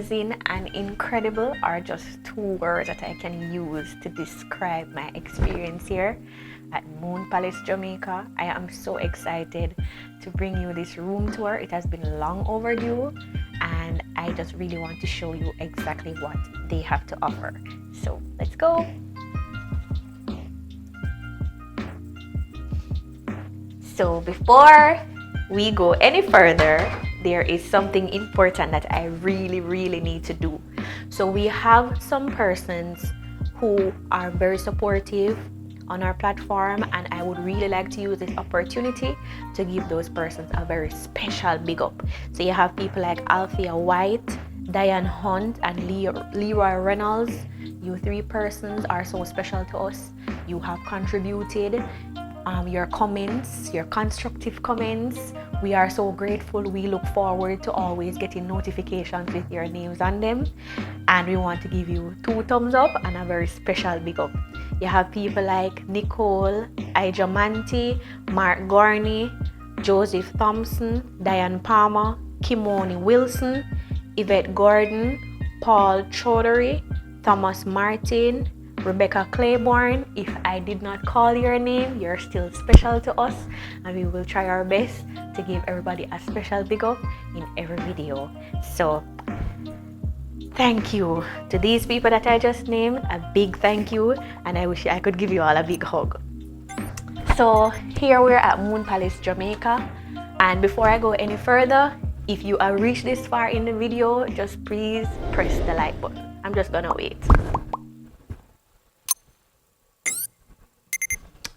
amazing and incredible are just two words that I can use to describe my experience here at Moon Palace, Jamaica. I am so excited to bring you this room tour. It has been long overdue, and I just really want to show you exactly what they have to offer. So let's go. So before we go any further, there is something important that I really need to do. So we have some persons who are very supportive on our platform, and I would really like to use this opportunity to give those persons a very special big up. So you have people like Althea White, Diane Hunt, and Leroy Reynolds. You three persons are so special to us. You have contributed your comments, your constructive comments. We are so grateful. We look forward to always getting notifications with your names on them, and we want to give you 2 thumbs up and a very special big up. You have people like Nicole, Ijamanti, Mark Gorney, Joseph Thompson, Diane Palmer, Kimoni Wilson, Yvette Gordon, Paul Chaudhary, Thomas Martin, Rebecca Claiborne. If I did not call your name, you're still special to us, and we will try our best to give everybody a special big up in every video. So thank you to these people that I just named. A big thank you, and I wish I could give you all a big hug. So here we're at Moon Palace, Jamaica, and before I go any further, if you have reached this far in the video, just please press the like button. I'm just gonna wait.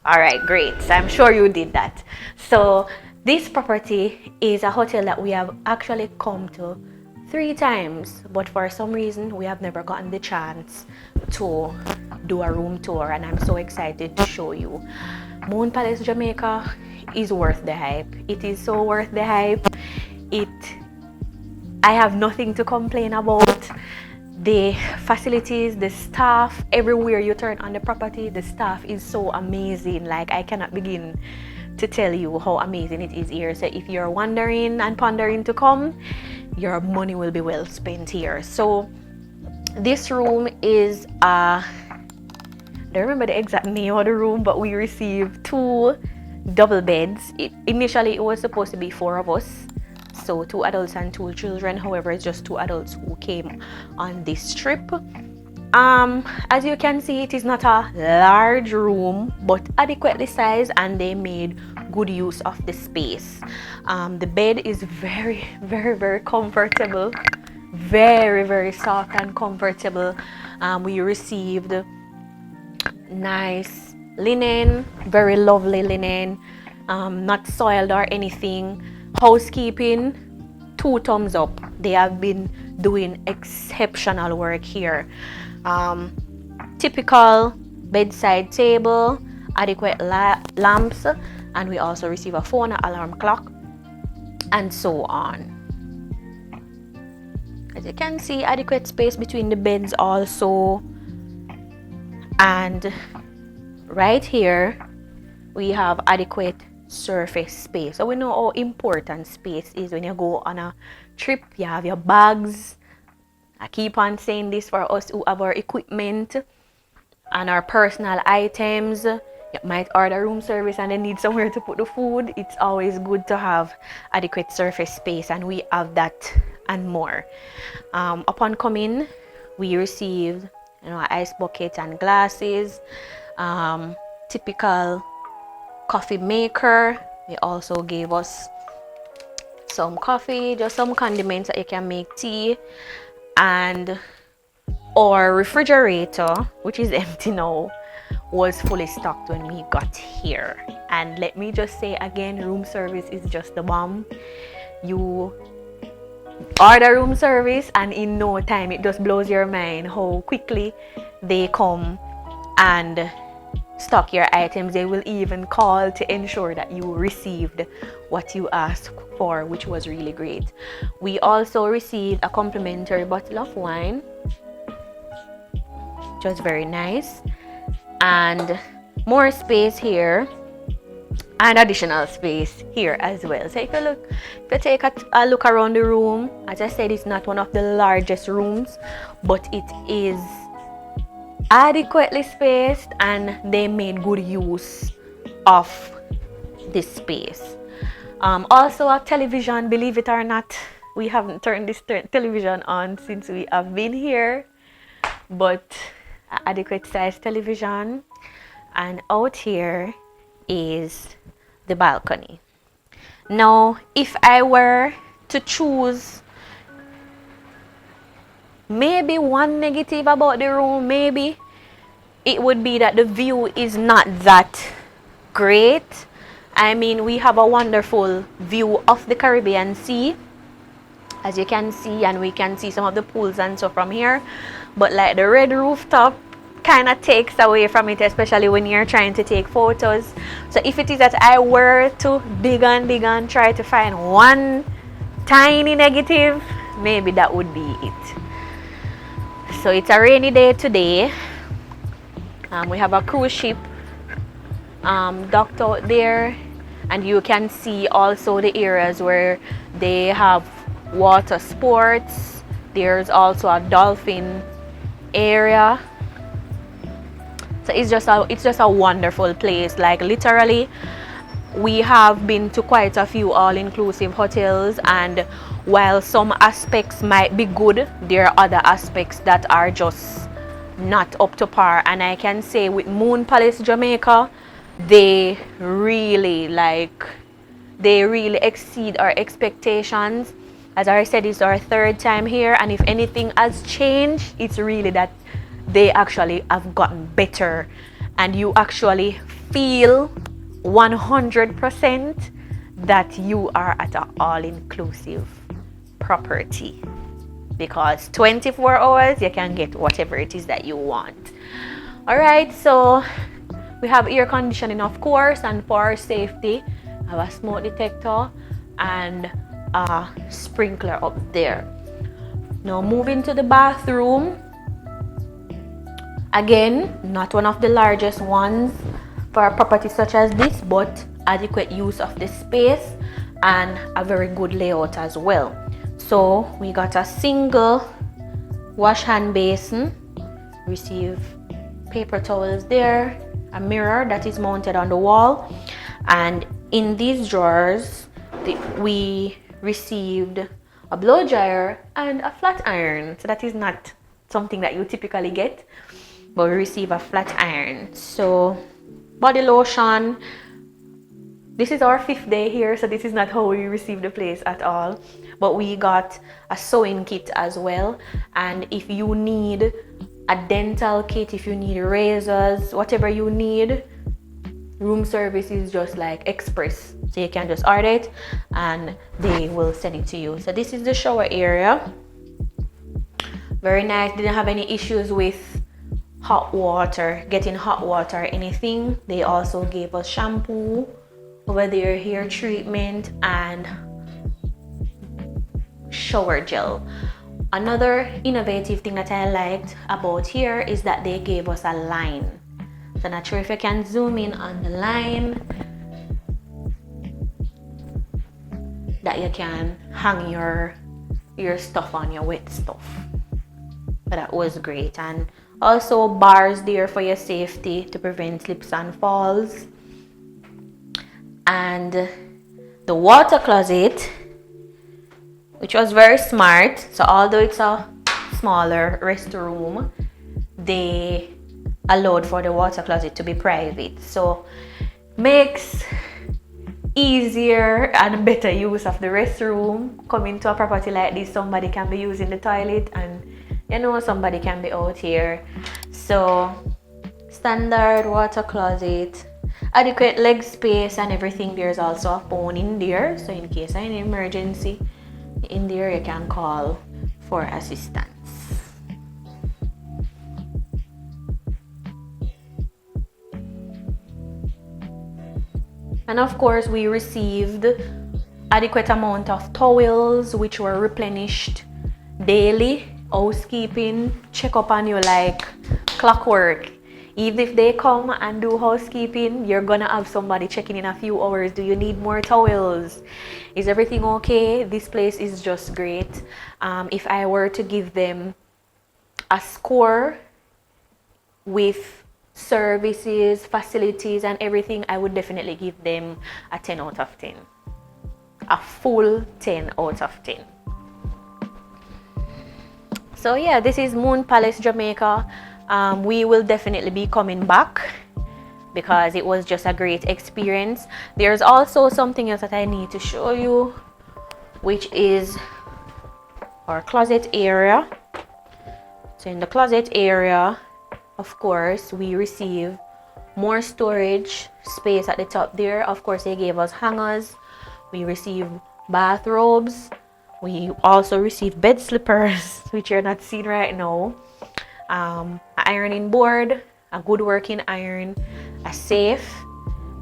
All right, great. So I'm sure you did that. So this property is a hotel that we have actually come to 3 times, but for some reason we have never gotten the chance to do a room tour, and I'm so excited to show you. Moon Palace, Jamaica is worth the hype. It is so worth the hype. I have nothing to complain about. The facilities, the staff, everywhere you turn on the property, the staff is so amazing. Like, I cannot begin to tell you how amazing it is here. So if you're wondering and pondering to come, your money will be well spent here. So this room is I don't remember the exact name of the room, but we received 2 double beds. Initially it was supposed to be 4 of us, so 2 adults and 2 children. However, it's just 2 adults who came on this trip. As you can see, it is not a large room, but adequately sized, and they made good use of the space. The bed is very comfortable, very soft and comfortable. We received nice linen, very lovely linen, not soiled or anything. Housekeeping, 2 thumbs up. They have been doing exceptional work here. Typical bedside table, adequate lamps, and we also receive a phone, alarm clock, and so on. As you can see, adequate space between the beds also. And right here we have adequate surface space. So we know how important space is when you go on a trip. You have your bags. I keep on saying this for us who have our equipment and our personal items. You might order room service and then need somewhere to put the food. It's always good to have adequate surface space, and we have that and more. Upon coming, we received ice bucket and glasses, typical coffee maker. They also gave us some coffee, just some condiments that you can make tea, and our refrigerator, which is empty now, was fully stocked when we got here. And let me just say again, room service is just the bomb. You order room service and in no time it just blows your mind how quickly they come and stock your items. They will even call to ensure that you received what you asked for, which was really great. We also received a complimentary bottle of wine, which was very nice, and more space here. and additional space here as well. So if you take a look around the room, as I said, it's not one of the largest rooms, but it is adequately spaced and they made good use of this space. Also a television, believe it or not, we haven't turned this television on since we have been here, but adequate size television. And out here is the balcony. Now if I were to choose maybe one negative about the room, maybe it would be that the view is not that great. I mean, we have a wonderful view of the Caribbean Sea, as you can see, and we can see some of the pools and so from here, but like the red rooftop kind of takes away from it, especially when you're trying to take photos. So if it is that I were to dig on, try to find one tiny negative, maybe that would be it. So it's a rainy day today. We have a cruise ship docked out there, and you can see also the areas where they have water sports. There's also a dolphin area. So it's just a wonderful place. Like literally, we have been to quite a few all-inclusive hotels, and while some aspects might be good, there are other aspects that are just not up to par. And I can say with Moon Palace Jamaica, they really exceed our expectations. As I said, it's our third time here, and if anything has changed, it's really that they actually have gotten better, and you actually feel 100% that you are at an all-inclusive property, because 24 hours you can get whatever it is that you want. All right, so we have air conditioning, of course, and for our safety, I have a smoke detector and a sprinkler up there. Now moving to the bathroom. Again, not one of the largest ones for a property such as this, but adequate use of the space and a very good layout as well. So we got a single wash hand basin, receive paper towels there, a mirror that is mounted on the wall, and in these drawers we received a blow dryer and a flat iron. So that is not something that you typically get, but we receive a flat iron. So body lotion, this is our 5th day here, so this is not how we receive the place at all, but we got a sewing kit as well. And if you need a dental kit, if you need razors, whatever you need, room service is just like express, so you can just order it and they will send it to you. So this is the shower area, very nice. Didn't have any issues with hot water, getting hot water or anything. They also gave us shampoo over there, hair treatment, and shower gel. Another innovative thing that I liked about here is that they gave us a line. So not sure if you can zoom in on the line that you can hang your stuff on, your wet stuff. But that was great. And also bars there for your safety to prevent slips and falls. And the water closet, which was very smart. So although it's a smaller restroom, they allowed for the water closet to be private. So makes easier and better use of the restroom. Coming to a property like this, somebody can be using the toilet and somebody can be out here. So standard water closet, adequate leg space and everything. There's also a phone in there, so in case of any emergency in there, you can call for assistance. And of course, we received adequate amount of towels, which were replenished daily. Housekeeping check up on you like clockwork. Even if they come and do housekeeping, you're gonna have somebody checking in a few hours. Do you need more towels? Is everything okay? This place is just great. If I were to give them a score with services, facilities, and everything, I would definitely give them a 10 out of 10. A full 10 out of 10. So yeah, this is Moon Palace, Jamaica. We will definitely be coming back because it was just a great experience. There's also something else that I need to show you, which is our closet area. So in the closet area, of course, we receive more storage space at the top there. Of course, they gave us hangers. We receive bathrobes. We also receive bed slippers, which you're not seeing right now. An ironing board, a good working iron, a safe,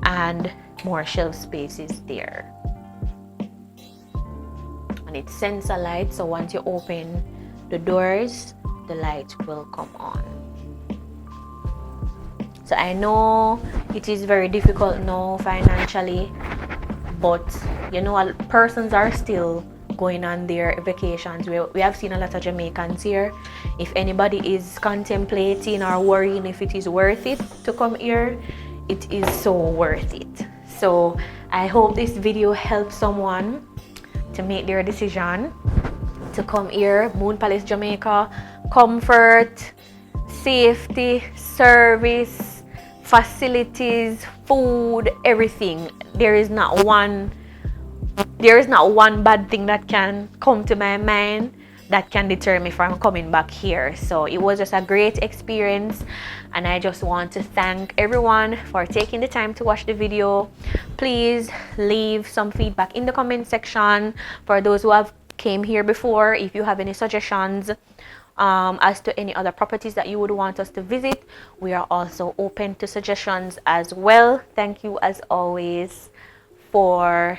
and more shelf spaces there. And it's sensor light, so once you open the doors, the light will come on. So I know it is very difficult now financially, but you know, persons are still going on their vacations. We have seen a lot of Jamaicans here. If anybody is contemplating or worrying if it is worth it to come here, it is so worth it. So I hope this video helps someone to make their decision to come here. Moon Palace, Jamaica. Comfort, safety, service, facilities, food, everything. There is not one bad thing that can come to my mind that can deter me from coming back here. So it was just a great experience, and I just want to thank everyone for taking the time to watch the video. Please leave some feedback in the comment section. For those who have came here before, if you have any suggestions as to any other properties that you would want us to visit, we are also open to suggestions as well. Thank you as always for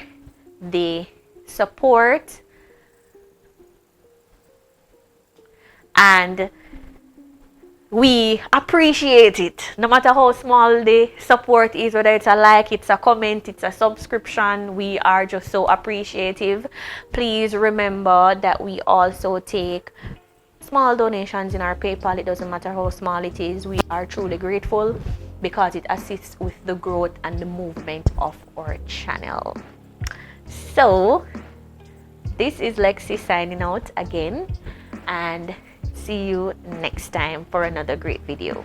the support, and we appreciate it no matter how small the support is, whether it's a like, it's a comment, it's a subscription. We are just so appreciative. Please remember that we also take small donations in our PayPal. It doesn't matter how small it is. We are truly grateful because it assists with the growth and the movement of our channel. So this is Lexi signing out again, and see you next time for another great video.